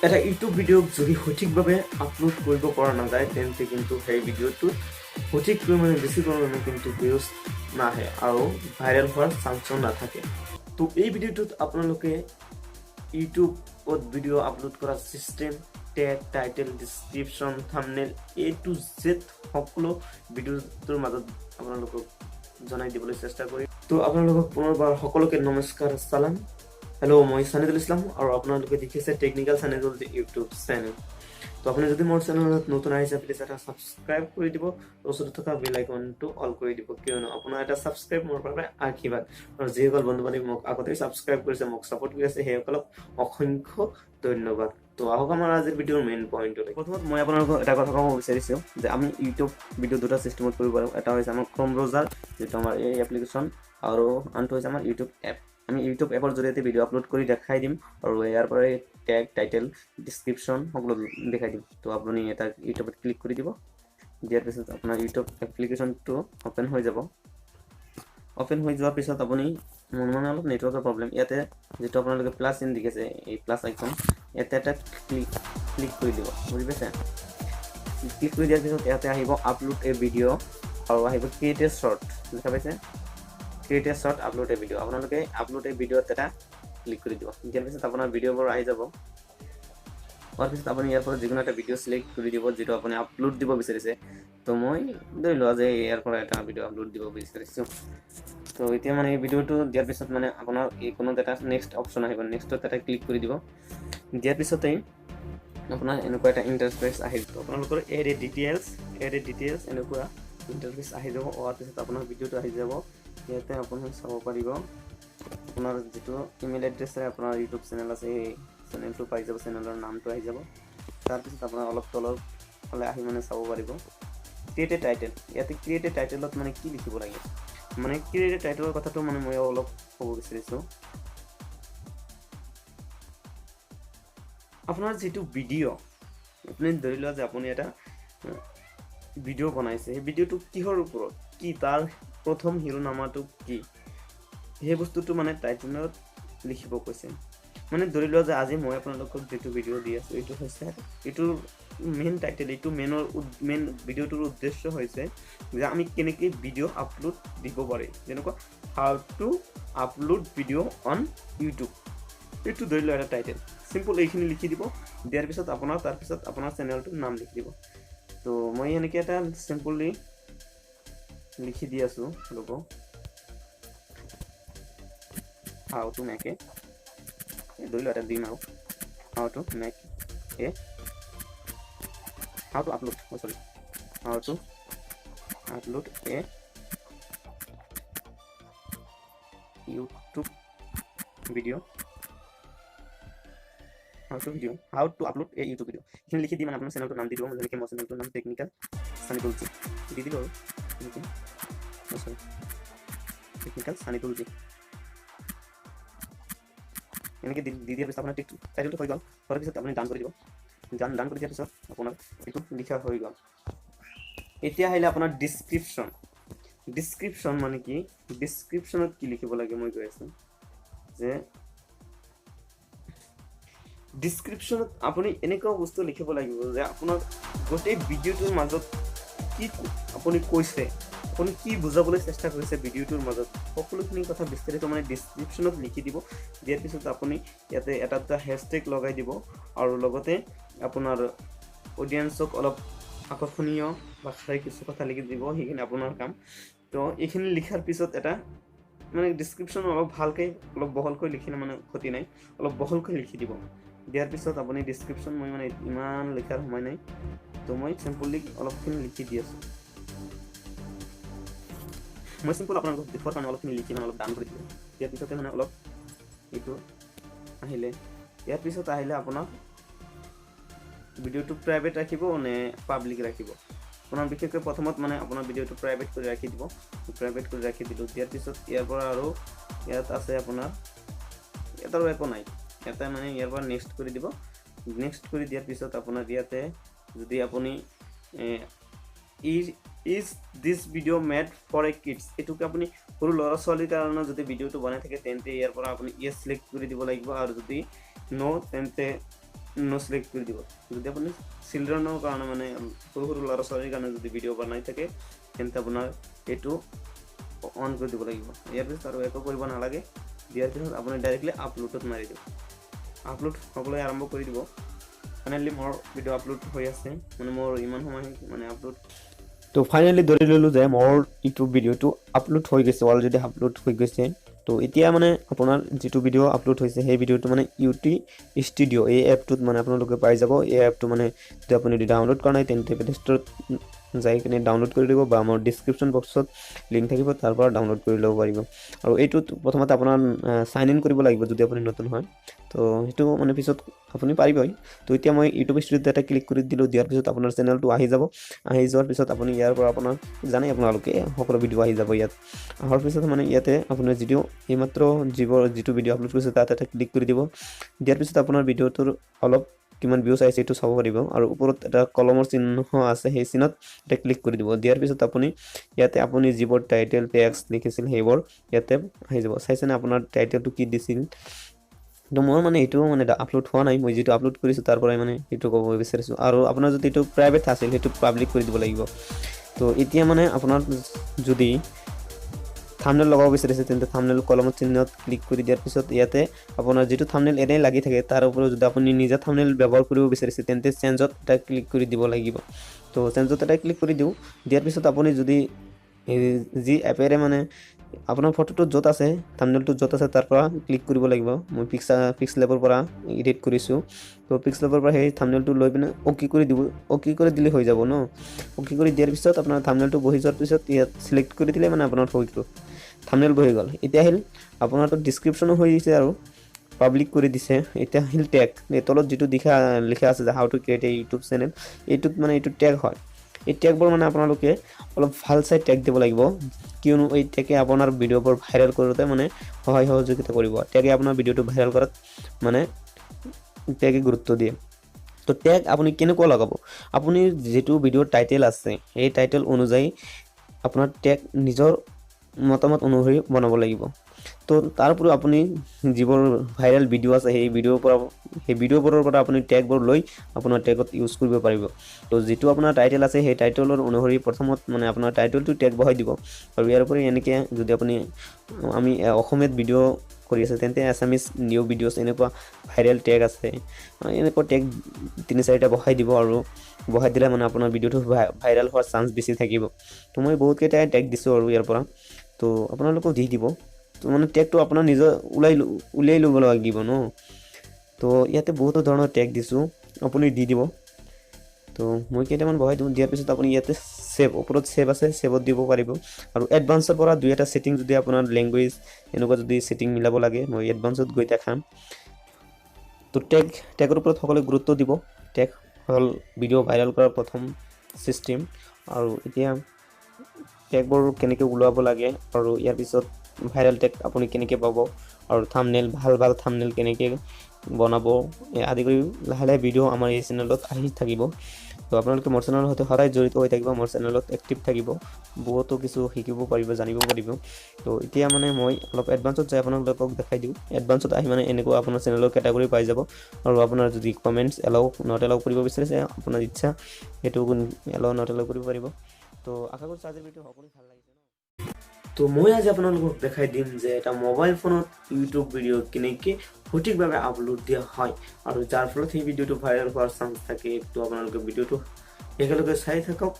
এটা YouTube video' যদি সঠিকভাৱে আপলোড কৰিব পৰা নাযায় তেন্তে কিন্তু সেই ভিডিঅ'টোত সঠিক পৰিমাণে বেছি পৰিমাণে কিন্তু ভিউজ নাহে আৰু ভাইৰেল হোৱাৰ চান্সো নাথাকে। তো এই ভিডিঅ'টোত আপোনালোকে ইউটিউবত ভিডিঅ' আপলোড কৰা system, tag, title, description, thumbnail A to Z সকলো ভিডিঅ'টোৰ মাজত আপোনালোকক জনাই দিবলৈ চেষ্টা কৰিম। তো আপোনালোকক পুনৰবাৰ সকলোকে নমস্কাৰ, চালাম। হেল্ল', মই সানিদুল ইছলাম আৰু আপোনালোকে দেখিছে টেকনিকেল সানিদুল ইউটিউব চেনেল। তো আপুনি যদি মোৰ চেনেলত নতুন আহিছে প্লিজ এটা ছাবস্ক্ৰাইব কৰি দিব, ওচৰত থকা বেল আইকনটো অল কৰি দিব, কিয়নো আপোনাৰ এটা ছাবস্ক্ৰাইব মোৰ বাবে আশীৰ্বাদ। আৰু যিসকল বন্ধু বান্ধৱী মোক আগতে ছাবস্ক্ৰাইব কৰিছে, মোক ছাপোৰ্ট কৰি আছে, সেইসকলক অসংখ্য ধন্যবাদ। তো আহক আমাৰ আজিৰ ভিডিঅ'ৰ মেইন পইণ্টলৈ। প্ৰথমত মই আপোনালোকক এটা কথা ক'ব বিচাৰিছোঁ যে আমি ইউটিউব ভিডিঅ' দুটা ছিষ্টেমত কৰিব পাৰোঁ। এটা হৈছে আমাৰ ক্ৰম ব্ৰাউজাৰ, যিটো আমাৰ এই এপ্লিকেশ্যন, আৰু আনটো হৈছে আমাৰ ইউটিউব এপ। আমি ইউটিউব এপৰ জৰিয়তে ভিডিঅ' আপলোড কৰি দেখাই দিম আৰু ইয়াৰ পৰাই টেগ, টাইটেল, ডিছক্ৰিপশ্যন সকলো দেখাই দিম। তো আপুনি এটা ইউটিউবত ক্লিক কৰি দিব, দিয়াৰ পিছত আপোনাৰ ইউটিউব এপ্লিকেশ্যনটো অ'পেন হৈ যাব। অ'পেন হৈ যোৱাৰ পিছত আপুনি মোৰ মানে অলপ নেটৱৰ্কৰ প্ৰব্লেম, ইয়াতে যিটো আপোনালোকে প্লাছ চিন দেখিছে, এই প্লাছ আইকন, ইয়াতে এটা ক্লিক কৰি দিব, বুজি পাইছে? ক্লিক কৰি দিয়াৰ পিছত ইয়াতে আহিব আপলোড এ ভিডিঅ' আৰু আহিব ক্ৰিয়েট এ শ্বৰ্ট, দেখা পাইছে? ক্ৰিয়েট এ শ্বৰ্ট, আপলোড এ ভিডিঅ'। আপোনালোকে আপলোড এ ভিডিঅ'ত এটা ক্লিক কৰি দিব, দিয়াৰ পিছত আপোনাৰ ভিডিঅ'বোৰ আহি যাব। হোৱাৰ পিছত আপুনি ইয়াৰ পৰা যিকোনো এটা ভিডিঅ' চিলেক্ট কৰি দিব যিটো আপুনি আপলোড দিব বিচাৰিছে। তো মই ধৰি লোৱা যে ইয়াৰ পৰা এটা ভিডিঅ' আপলোড দিব বিচাৰিছোঁ। তো এতিয়া মানে এই ভিডিঅ'টো দিয়াৰ পিছত মানে আপোনাৰ এই কোনো এটা নেক্সট অপশ্যন আহিব, নেক্সটত এটা ক্লিক কৰি দিব। দিয়াৰ পিছতেই আপোনাৰ এনেকুৱা এটা ইণ্টাৰফেচ আহিব, আপোনালোকৰ এড এ ডিটেইলছ এনেকুৱা ইণ্টাৰফেচ আহি যাব। হোৱাৰ পিছত আপোনাৰ ভিডিঅ'টো আহি যাব। ইয়াতে আপুনি চাব পাৰিব আপোনাৰ যিটো ইমেইল এড্ৰেছেৰে আপোনাৰ ইউটিউব চেনেল আছে, সেই চেনেলটো পাই যাব, চেনেলৰ নামটো আহি যাব। তাৰপিছত আপোনাৰ অলপ তলৰ ফালে আহি মানে চাব পাৰিব ক্ৰিয়েট এ টাইটেল। ইয়াতে ক্ৰিয়েট এ টাইটেলত মানে কি লিখিব লাগে, মানে ক্ৰিয়েট এ টাইটেলৰ কথাটো মানে মই অলপ ক'ব বিচাৰিছোঁ। আপোনাৰ যিটো ভিডিঅ', আপুনি ধৰি লোৱা যে আপুনি এটা ভিডিঅ' বনাইছে, সেই ভিডিঅ'টো কিহৰ ওপৰত, কি তাৰ প্ৰথম শিৰোনামাটো কি, সেই বস্তুটো মানে টাইটেলত লিখিব কৈছে। মানে ধৰি লোৱা যে আজি মই আপোনালোকক যিটো ভিডিঅ' দি আছোঁ, এইটো হৈছে এইটোৰ মেইন টাইটেল, এইটো মেইন ভিডিঅ'টোৰ উদ্দেশ্য হৈছে যে আমি কেনেকৈ ভিডিঅ' আপলোড দিব পাৰি, যেনেকুৱা how to upload video' on YouTube, এইটো ধৰি লোৱা এটা টাইটেল। চিম্পল এইখিনি লিখি দিব, দিয়াৰ পিছত তাৰপিছত আপোনাৰ চেনেলটোৰ নাম লিখি দিব। তো মই এনেকৈ এটা চিম্পলি লিখি দি আছোঁ, ৰ'ব, হাউ টু মেক এ, ধৰি লোৱা এটা দিম আৰু how to make a, how to upload A YouTube video', how to upload A YouTube video', এইখিনি লিখি দি মানে আপোনাৰ চেনেলটোৰ নাম দি দিব। যেনেকৈ মই চেনেলটোৰ নাম টেকনিকেল সানিদুল জি দি দিলোঁ আৰু টেকনিকেল সানিদুল জি এনেকৈ দি দিয়াৰ পিছত আপোনাৰ টাইটেলটো হৈ গ'ল। হোৱাৰ পিছত আপুনি ডান কৰি দিব, ডান কৰি দিয়াৰ পিছত আপোনাৰ এইটো লিখা হৈ গ'ল। এতিয়া আহিলে আপোনাৰ ডিছক্ৰিপশ্যন মানে কি, ডিছক্ৰিপশ্যনত কি লিখিব লাগে মই কৈ আছোঁ যে ডিছক্ৰিপশ্যনত আপুনি এনেকুৱা বস্তু লিখিব লাগিব যে আপোনাৰ গোটেই ভিডিঅ'টোৰ মাজত কি আপুনি কৈছে, আপুনি কি বুজাবলৈ চেষ্টা কৰিছে ভিডিঅ'টোৰ মাজত, সকলোখিনি কথা বিস্তাৰিত মানে ডিছক্ৰিপশ্যনত লিখি দিব। দিয়াৰ পিছত আপুনি ইয়াতে এটা হেছটেগ লগাই দিব আৰু লগতে আপোনাৰ অডিয়েঞ্চক অলপ আকৰ্ষণীয় ভাষাৰে কিছু কথা লিখি দিব, সেইখিনি আপোনাৰ কাম। তো এইখিনি লিখাৰ পিছত এটা মানে ডিছক্ৰিপশ্যন অলপ ভালকৈ অলপ বহলকৈ লিখিলে মানে ক্ষতি নাই, অলপ বহলকৈ লিখি দিব। দিয়াৰ পিছত আপুনি ডিছক্ৰিপশ্যন, মই মানে ইমান লিখাৰ সময় নাই, তো মই চিম্পলি অলপখিনি লিখি দি আছোঁ। মই চিম্পল আপোনালোকক দেখুৱাৰ কাৰণে অলপখিনি লিখি মানে অলপ ডান কৰি দিলোঁ। ইয়াৰ পিছতে মানে অলপ এইটো আহিলে, ইয়াৰ পিছত আহিলে আপোনাৰ ভিডিঅ'টো প্ৰাইভেট ৰাখিব নে পাব্লিক ৰাখিব। আপোনাৰ বিশেষকৈ প্ৰথমত মানে আপোনাৰ ভিডিঅ'টো প্ৰাইভেট কৰি ৰাখি দিব, প্ৰাইভেট কৰি ৰাখি দিলোঁ। দিয়াৰ পিছত ইয়াৰ পৰা আৰু ইয়াত আছে আপোনাৰ, ইয়াত আৰু একো নাই, ইয়াতে মানে ইয়াৰ পৰা নেক্সট কৰি দিব। নেক্সট কৰি দিয়াৰ পিছত আপোনাৰ ইয়াতে যদি আপুনি is this video' made for a kids, এইটোকে আপুনি সৰু ল'ৰা ছোৱালীৰ কাৰণে যদি ভিডিঅ'টো বনাই থাকে তেন্তে ইয়াৰ পৰা আপুনি ইয়েছ চিলেক্ট কৰি দিব লাগিব, আৰু যদি ন তেন্তে নো সিলেক্ট কৰি দিব যদি আপুনি চিলড্ৰেনৰ কাৰণে মানে সৰু সৰু ল'ৰা ছোৱালীৰ কাৰণে যদি ভিডিঅ' বনাই থাকে তেন্তে আপোনাৰ এইটো অন কৰি দিব লাগিব ইয়াৰ পিছত আৰু একো কৰিব নালাগে দিয়াৰ পিছত আপুনি ডাইৰেক্টলি আপলোডত মাৰি দিব আপলোড হ'বলৈ আৰম্ভ কৰি দিব ফাইনেলি মোৰ ভিডিঅ' আপলোড হৈ আছে মানে মোৰ ইমান সময় মানে আপলোড তো ফাইনেলি ধৰি ললোঁ যে মোৰ ইউটিউব ভিডিঅ'টো আপলোড হৈ গৈছে অলৰেডি আপলোড হৈ গৈছে তো এতিয়া মানে আপোনাৰ যেটো ভিডিঅ' আপলোড হৈছে সেই ভিডিঅ'টো মানে ইউটি ষ্টুডিঅ' এই এপটোত মানে আপোনালোকে পাই যাব এই এপটো মানে যদি আপুনি ডাউনলোড কৰা নাই তেন্তে প্লে ষ্টৰত যাই কিনে ডাউনলোড কৰি দিব বা মোৰ ডেসক্ৰিপচন বক্সত লিংক থাকিব তাৰ পৰা ডাউনলোড কৰি ল'ব পাৰিব আৰু এইটোত প্ৰথমতে আপোনাৰ সাইন ইন কৰিব লাগিব যদি আপুনি নতুন হয় তো সেইটো মানে পিছত আপুনি পাৰিবই তো এতিয়া মই ইউটিউব ষ্টুডিঅ'ত এটা ক্লিক কৰি দিলোঁ দিয়াৰ পিছত আপোনাৰ চেনেলটো আহি যাব আহি যোৱাৰ পিছত আপুনি ইয়াৰ পৰা আপোনাৰ জানে আপোনালোকে সকলো ভিডিঅ' আহি যাব ইয়াত অহাৰ পিছত মানে ইয়াতে আপোনাৰ যিটো এইমাত্ৰ যিটো ভিডিঅ' আপলোড কৰিছে তাত এটা ক্লিক কৰি দিব দিয়াৰ পিছত আপোনাৰ ভিডিঅ'টোৰ অলপ কিমান ভিউজ আহিছে এইটো চাব পাৰিব আৰু ওপৰত এটা কলমৰ চিহ্ন আছে সেই চিহ্নত এটা ক্লিক কৰি দিব দিয়াৰ পিছত আপুনি ইয়াতে আপুনি যিবোৰ টাইটেল টেক্সট লিখিছিল সেইবোৰ ইয়াতে আহি যাব চাইছেনে আপোনাৰ টাইটেলটো কি দিছিল তো মই মানে এইটো মানে আপলোড হোৱা নাই মই যেটো আপলোড কৰিছো তাৰ পৰাই মানে এইটো ক'ব বিচাৰিছো আৰু আপোনাৰ যদি এইটো প্ৰাইভেট আছিল সেইটো পাব্লিক কৰি দিব লাগিব তো এতিয়া মানে আপোনাৰ যদি থাম্বনেল লগাব বিচাৰিছে তেন্তে থাম্বনেল কলমৰ চিহ্নত ক্লিক কৰি দিয়াৰ পিছত ইয়াতে আপোনাৰ যেটো থাম্বনেল এনে লাগি থাকে তাৰ ওপৰত যদি আপুনি নিজে থাম্বনেল ব্যৱহাৰ কৰিব বিচাৰিছে তেন্তে চেঞ্জত এটা ক্লিক কৰি দিব লাগিব তো চেঞ্জত এটা ক্লিক কৰি দিও দিয়াৰ পিছত আপুনি যদি যি এপেৰে মানে আপোনাৰ ফটোটো য'ত আছে থাম্বনেলটো য'ত আছে তাৰ পৰা ক্লিক কৰিব লাগিব মই পিক্সেলৰ পৰা এডিট কৰিছো তো পিক্সেলৰ পৰা সেই থাম্বনেলটো লৈ পিনে ওকে কৰি দিব ওকে কৰি দিলে হৈ যাব ন ওকে কৰি দিয়াৰ পিছত আপোনাৰ থাম্বনেলটো বহি যোৱাৰ পিছত ইয়াত সিলেক্ট কৰি দিলে মানে আপোনাৰ হৈ গ'ল থাম্বনেল বহি গ'ল এতিয়া আহিল আপোনাৰটো ডেসক্ৰিপচনো হৈ দিছে আৰু পাব্লিক কৰি দিছে এটা হিল ট্যাগ এই তলত যেটো লিখা আছে যে how to create A YouTube channel এইটোত মানে এইটো ট্যাগ হয় এই ট্যাগবোৰ মানে আপোনালোকে অলপ ভাল চাই ট্যাগ দিব লাগিব কিয়নো এই ট্যাগে আপোনাৰ ভিডিঅ'বোৰ ভাইৰাল কৰোতে মানে সহায় সহযোগিতা কৰিব ট্যাগে আপোনাৰ ভিডিঅ'টো ভাইৰাল কৰাত মানে ট্যাগে গুৰুত্ব দিয়ে তো ট্যাগ আপুনি কেনেকৈ লগাব আপুনি যেটো ভিডিঅ'ৰ টাইটেল আছে এই টাইটেল অনুযায়ী আপোনাৰ ট্যাগ নিজৰ মতামত অনুসৰি বনাব লাগিব তো তাৰপৰে আপনি যিবোৰ ভাইৰাল ভিডিও আছে সেই ভিডিওবোৰৰ পৰা আপুনি ট্যাগবোৰ লৈ আপোনাৰ ট্যাগত ইউজ কৰিব পাৰিব তো যেটো আপোনাৰ টাইটেল আছে সেই টাইটেলৰ অনুসৰি প্ৰথমত মানে আপোনাৰ টাইটেলটো ট্যাগ বহাই দিব আৰু ইয়াৰ উপৰি এনেকে যদি আপুনি আমি অসমীয়াত ভিডিও কৰি আছে তেন্তে আসামিজ নিউ ভিডিওস এনেকুৱা ভাইৰাল ট্যাগ আছে এনেকুৱা ট্যাগ 3-4টা বহাই দিব আৰু বহাই দিলে মানে আপোনাৰ ভিডিওটো ভাইৰাল হোৱাৰ চান্স বেছি থাকিব তো মই বহুত কেইটা ট্যাগ দিছো আৰু ইয়াৰ পৰা তো আপোনালোকক দি দিব তো মানে ট্যাগটো আপোনাৰ নিজৰ উলাই ল'ব লাগিব ন তো ইয়াতে বহুত ধৰণৰ ট্যাগ দিছো আপুনি দি দিব তো মই কেইটামান বহাই দিম দিয়াৰ পিছত আপুনি ইয়াতে সেভ ওপৰত সেভ আছে সেভত দিব পাৰিব আৰু এডভান্সৰ পৰা দুই এটা সেটিং যদি আপোনাৰ ল্যাঙ্গুৱেজ এনেকুৱা যদি সেটিং মিলাব লাগে মই এডভান্সত গৈ দেখাম তো ট্যাগৰ ওপৰত সকলো গুৰুত্ব দিব ট্যাগ হল ভিডিও ভাইৰাল কৰাৰ প্ৰথম সিস্টেম আৰু এতিয়া ট্যাগবোৰ কেনেকৈ উলাব লাগে আৰু ইয়াৰ পিছত ভাইৰাল ট্যাগ আপুনি কেনেকৈ পাব আৰু থাম্বনেল ভাল থাম্বনেল কেনেকৈ বনাব আদি কৰি লাহে ভিডিও আমাৰ এই চেনেলত আহি থাকিব তো আপোনালোকে মোৰ চেনেলৰ সৈতে সদায় জড়িত হৈ থাকিব মোৰ চেনেলত এক্টিভ থাকিব বহুতো কিছু শিকিব পাৰিব জানিব পাৰিব তো এতিয়া মানে মই অলপ এডভান্সত যাই আপোনালোকক দেখাই দিওঁ এডভান্সত আহি মানে এনেকুৱা আপোনাৰ চেনেলৰ ক্যাটাগৰী পাই যাব আৰু আপোনাৰ যদি কমেন্টস এলাও নট এলাও কৰিব বিচাৰিছে আপোনাৰ ইচ্ছা এটো এলাও নট এলাও কৰিব পাৰিব তো আশা কৰিছো আজিৰ ভিডিও সকলো ভাল লাগিছে তো মই আজি আপোনালোকক দেখাই দিম যে এটা মোবাইল ফোনত ইউটিউব ভিডিও কেনেকৈ সঠিকভাৱে আপলোড দিয়া হয় আৰু যাৰ ফলত এই ভিডিওটো ভাইৰাল হোৱাৰ চান্স থাকে তো আপোনালোকে ভিডিওটো একেলগে চাই থাকক